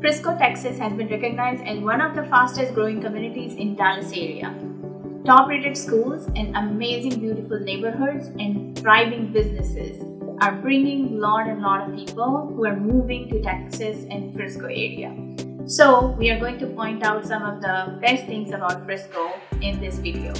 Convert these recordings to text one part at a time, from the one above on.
Frisco, Texas has been recognized as one of the fastest growing communities in Dallas area. Top-rated schools and amazing beautiful neighborhoods and thriving businesses are bringing a lot of people who are moving to Texas and Frisco area. So we are going to point out some of the best things about Frisco in this video.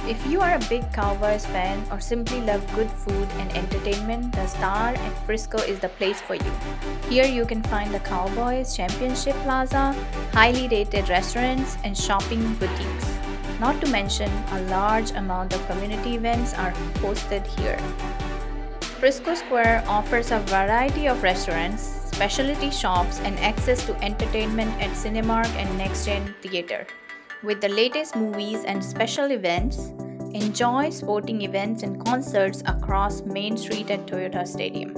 If you are a big Cowboys fan or simply love good food and entertainment, the Star at Frisco is the place for you. Here you can find the Cowboys Championship Plaza, highly rated restaurants and shopping boutiques. Not to mention, a large amount of community events are hosted here. Frisco Square offers a variety of restaurants, specialty shops and access to entertainment at Cinemark and Next Gen Theater. With the latest movies and special events, enjoy sporting events and concerts across Main Street at Toyota Stadium.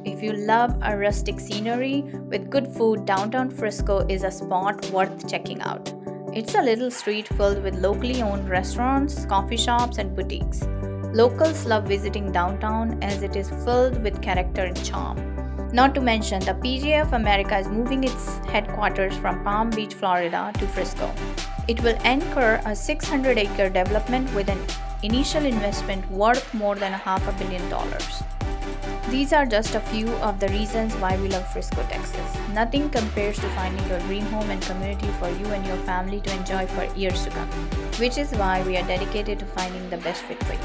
If you love a rustic scenery with good food, downtown Frisco is a spot worth checking out. It's a little street filled with locally owned restaurants, coffee shops, and boutiques. Locals love visiting downtown as it is filled with character and charm. Not to mention, the PGA of America is moving its headquarters from Palm Beach, Florida to Frisco. It will anchor a 600-acre development with an initial investment worth more than $500 million. These are just a few of the reasons why we love Frisco, Texas. Nothing compares to finding your dream home and community for you and your family to enjoy for years to come, which is why we are dedicated to finding the best fit for you.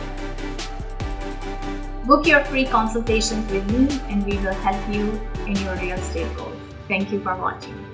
Book your free consultations with me and we will help you in your real estate goals. Thank you for watching.